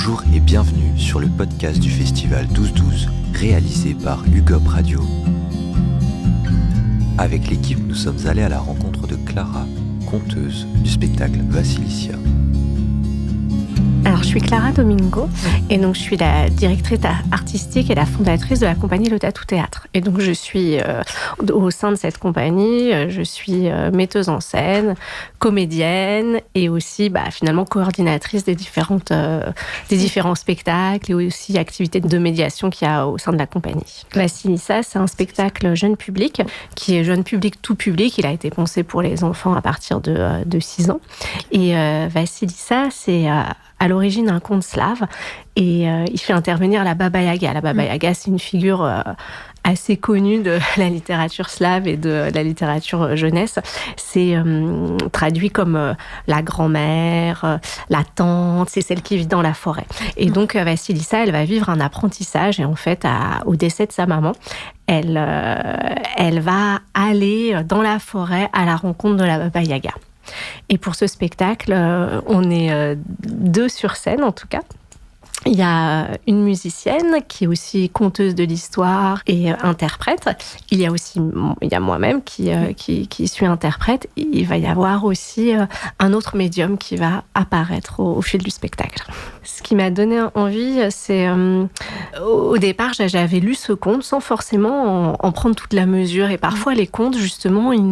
Bonjour et bienvenue sur le podcast du festival 12-12, réalisé par UGOP Radio. Avec l'équipe, nous sommes allés à la rencontre de Clara, conteuse du spectacle Vassilicia. Alors, je suis Clara Domingo et donc je suis la directrice artistique et la fondatrice de la compagnie Le Tatou Théâtre. Et donc, je suis au sein de cette compagnie, je suis metteuse en scène, comédienne et aussi finalement coordinatrice des différents spectacles et aussi activités de médiation qu'il y a au sein de la compagnie. Vassilicia, c'est un spectacle jeune public qui est jeune public tout public. Il a été pensé pour les enfants à partir de 6 ans. Et Vassilicia, c'est à l'origine un conte slave et il fait intervenir la Baba Yaga. La Baba Yaga, c'est une figure assez connue de la littérature slave et de la littérature jeunesse. C'est traduit comme la grand-mère, la tante, c'est celle qui vit dans la forêt. Et donc Vassilicia, elle va vivre un apprentissage et en fait, au décès de sa maman, elle va aller dans la forêt à la rencontre de la Baba Yaga. Et pour ce spectacle, on est 2 sur scène en tout cas. Il y a une musicienne qui est aussi conteuse de l'histoire et interprète. Il y a moi-même qui suis interprète. Il va y avoir aussi un autre médium qui va apparaître au fil du spectacle. Ce qui m'a donné envie, c'est au départ, j'avais lu ce conte sans forcément en prendre toute la mesure. Et parfois, les contes, justement, ils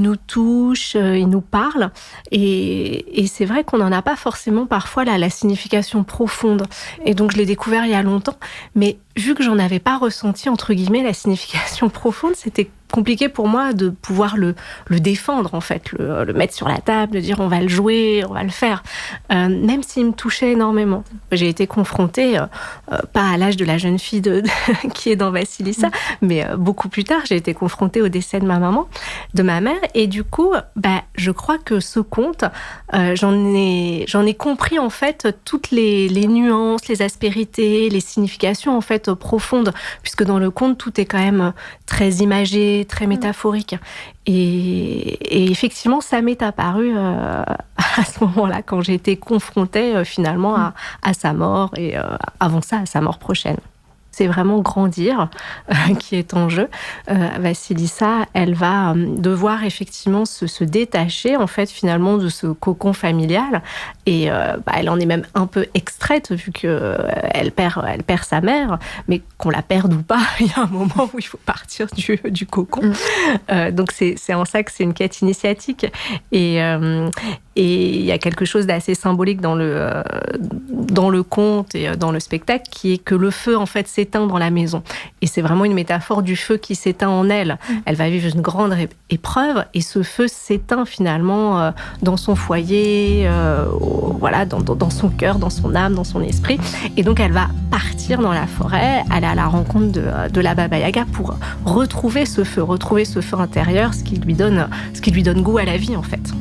nous touchent, ils nous parlent. Et c'est vrai qu'on n'en a pas forcément parfois la signification profonde. Et donc, je l'ai découvert il y a longtemps. Mais vu que j'en avais pas ressenti, entre guillemets, la signification profonde, c'était compliqué pour moi de pouvoir le défendre, en fait, le mettre sur la table, de dire on va le jouer, on va le faire, même s'il me touchait énormément. J'ai été confrontée, pas à l'âge de la jeune fille qui est dans Vassilicia, mais beaucoup plus tard, j'ai été confrontée au décès de ma mère, et du coup, je crois que ce conte, j'en ai compris, en fait, toutes les nuances, les aspérités, les significations, en fait, profondes, puisque dans le conte, tout est quand même très imagé, très métaphorique. Et effectivement, ça m'est apparu à ce moment-là, quand j'ai été confrontée finalement à sa mort et avant ça, à sa mort prochaine. C'est vraiment grandir qui est en jeu. Vassilicia, elle va devoir effectivement se détacher en fait finalement de ce cocon familial et elle en est même un peu extraite vu que elle perd sa mère, mais qu'on la perde ou pas, il y a un moment où il faut partir du cocon. Donc c'est en ça que c'est une quête initiatique et il y a quelque chose d'assez symbolique dans le conte et dans le spectacle qui est que le feu en fait s'éteint dans la maison. Et c'est vraiment une métaphore du feu qui s'éteint en elle. Elle va vivre une grande épreuve et ce feu s'éteint finalement dans son foyer, dans son cœur, dans son âme, dans son esprit. Et donc elle va partir dans la forêt, aller à la rencontre de la Baba Yaga pour retrouver ce feu intérieur, ce qui lui donne goût à la vie en fait.